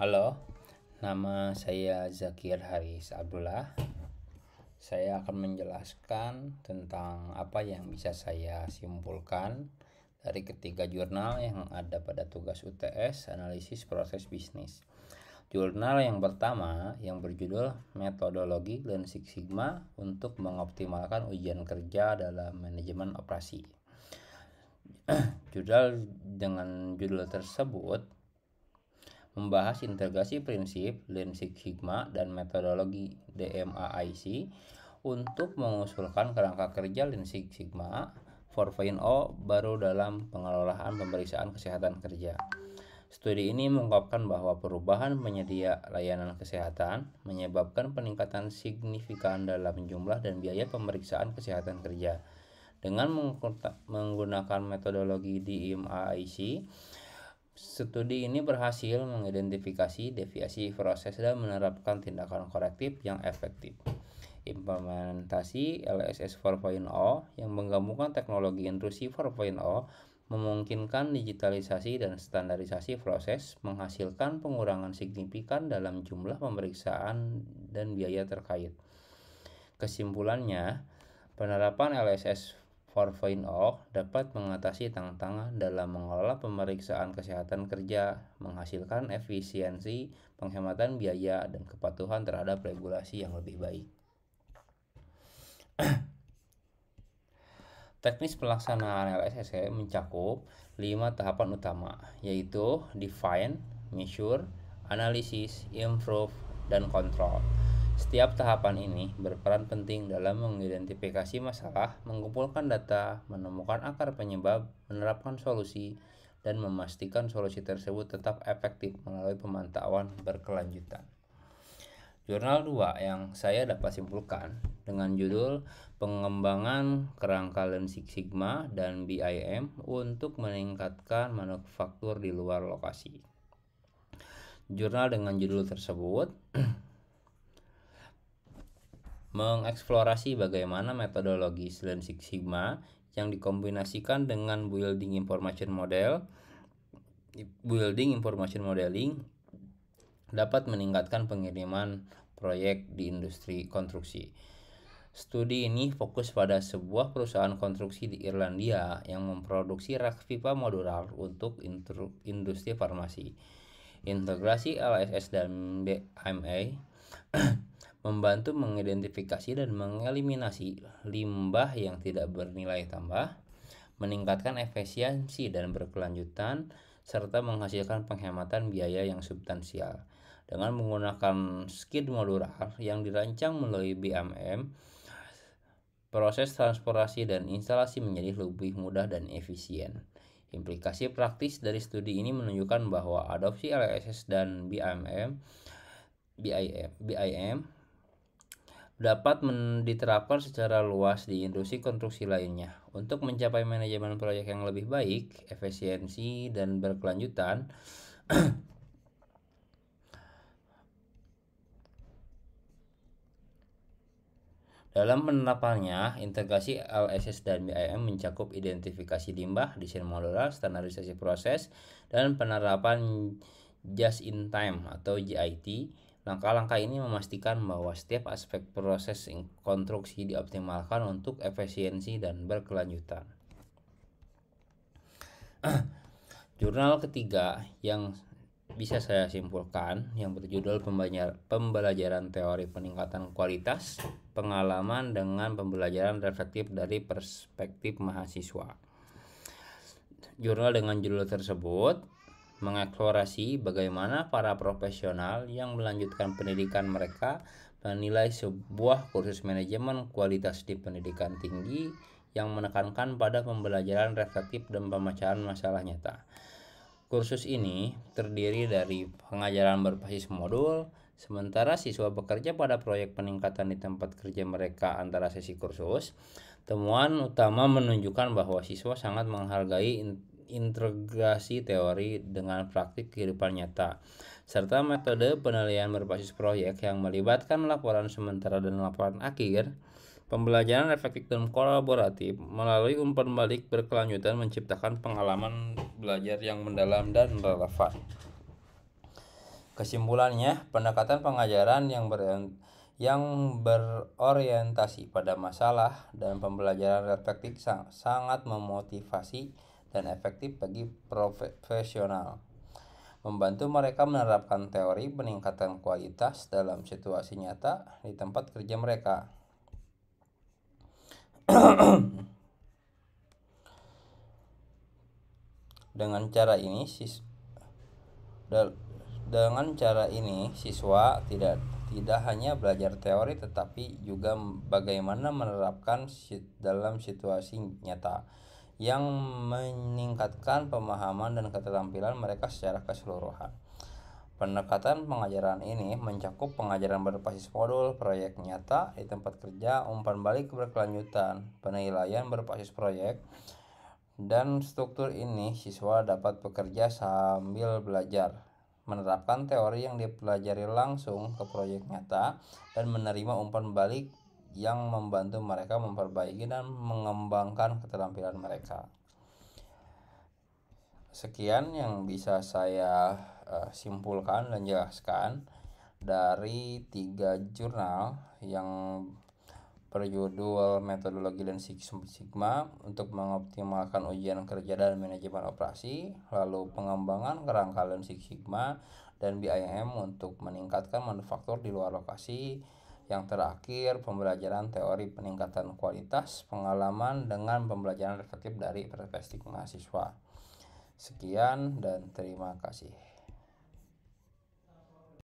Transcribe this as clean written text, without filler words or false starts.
Halo, nama saya Zakir Haris Abdullah. Saya akan menjelaskan tentang apa yang bisa saya simpulkan dari ketiga jurnal yang ada pada tugas UTS analisis proses bisnis. Jurnal yang pertama yang berjudul Metodologi Lean Six Sigma untuk mengoptimalkan ujian kerja dalam manajemen operasi. Jurnal dengan judul tersebut membahas integrasi prinsip Lean Six Sigma dan metodologi DMAIC untuk mengusulkan kerangka kerja Lean Six Sigma 4.0 baru dalam pengelolaan pemeriksaan kesehatan kerja. Studi ini mengungkapkan bahwa perubahan penyedia layanan kesehatan menyebabkan peningkatan signifikan dalam jumlah dan biaya pemeriksaan kesehatan kerja. Dengan menggunakan metodologi DMAIC, studi ini berhasil mengidentifikasi deviasi proses dan menerapkan tindakan korektif yang efektif. Implementasi LSS 4.0 yang menggabungkan teknologi industri 4.0 memungkinkan digitalisasi dan standarisasi proses, menghasilkan pengurangan signifikan dalam jumlah pemeriksaan dan biaya terkait. Kesimpulannya, penerapan LSS 4.0 dapat mengatasi tantangan dalam mengelola pemeriksaan kesehatan kerja, menghasilkan efisiensi, penghematan biaya, dan kepatuhan terhadap regulasi yang lebih baik. Teknis pelaksanaan LSS mencakup 5 tahapan utama, yaitu define, measure, analisis, improve, dan control. Setiap tahapan ini berperan penting dalam mengidentifikasi masalah, mengumpulkan data, menemukan akar penyebab, menerapkan solusi, dan memastikan solusi tersebut tetap efektif melalui pemantauan berkelanjutan. Jurnal 2 yang saya dapat simpulkan dengan judul Pengembangan Kerangka Lean Six Sigma dan BIM untuk meningkatkan manufaktur di luar lokasi. Jurnal dengan judul tersebut mengeksplorasi bagaimana metodologi Lean Six Sigma yang dikombinasikan dengan Building Information Modeling dapat meningkatkan pengiriman proyek di industri konstruksi. Studi ini fokus pada sebuah perusahaan konstruksi di Irlandia yang memproduksi rak pipa modular untuk industri farmasi. Integrasi LSS dan BIMA membantu mengidentifikasi dan mengeliminasi limbah yang tidak bernilai tambah, meningkatkan efisiensi dan berkelanjutan, serta menghasilkan penghematan biaya yang substansial. Dengan menggunakan skid modular yang dirancang melalui BIM, proses transportasi dan instalasi menjadi lebih mudah dan efisien. Implikasi praktis dari studi ini menunjukkan bahwa adopsi LSS dan BIM dapat diterapkan secara luas di industri konstruksi lainnya. Untuk mencapai manajemen proyek yang lebih baik, efisiensi, dan berkelanjutan, dalam penerapannya, integrasi LSS dan BIM mencakup identifikasi limbah, desain modular, standarisasi proses, dan penerapan just-in-time atau JIT. Langkah-langkah ini memastikan bahwa setiap aspek proses konstruksi dioptimalkan untuk efisiensi dan berkelanjutan. Jurnal ketiga yang bisa saya simpulkan yang berjudul Pembelajaran Teori Peningkatan Kualitas Pengalaman dengan Pembelajaran Reflektif dari Perspektif Mahasiswa. Jurnal dengan judul tersebut mengeksplorasi bagaimana para profesional yang melanjutkan pendidikan mereka menilai sebuah kursus manajemen kualitas di pendidikan tinggi yang menekankan pada pembelajaran reflektif dan pemecahan masalah nyata. Kursus ini terdiri dari pengajaran berbasis modul, sementara siswa bekerja pada proyek peningkatan di tempat kerja mereka antara sesi kursus. Temuan utama menunjukkan bahwa siswa sangat menghargai integrasi teori dengan praktik kehidupan nyata, serta metode penilaian berbasis proyek yang melibatkan laporan sementara dan laporan akhir. Pembelajaran efektif dan kolaboratif melalui umpan balik berkelanjutan menciptakan pengalaman belajar yang mendalam dan relevan. Kesimpulannya, pendekatan pengajaran yang berorientasi pada masalah dan pembelajaran reflektif sangat memotivasi dan efektif bagi profesional, membantu mereka menerapkan teori peningkatan kualitas dalam situasi nyata di tempat kerja mereka. Dengan cara ini, siswa tidak hanya belajar teori tetapi juga bagaimana menerapkan dalam situasi nyata yang meningkatkan pemahaman dan keterampilan mereka secara keseluruhan. Pendekatan pengajaran ini mencakup pengajaran berbasis modul, proyek nyata di tempat kerja, umpan balik berkelanjutan, penilaian berbasis proyek, dan struktur ini siswa dapat bekerja sambil belajar, menerapkan teori yang dipelajari langsung ke proyek nyata, dan menerima umpan balik yang membantu mereka memperbaiki dan mengembangkan keterampilan mereka. Sekian yang bisa saya simpulkan dan jelaskan dari 3 jurnal yang berjudul Metodologi Lean Six Sigma untuk mengoptimalkan ujian kerja dan manajemen operasi, lalu pengembangan kerangka Lean Six Sigma dan BIM untuk meningkatkan manufaktur di luar lokasi. Yang terakhir, pembelajaran teori peningkatan kualitas pengalaman dengan pembelajaran reflektif dari perspektif mahasiswa. Sekian dan terima kasih.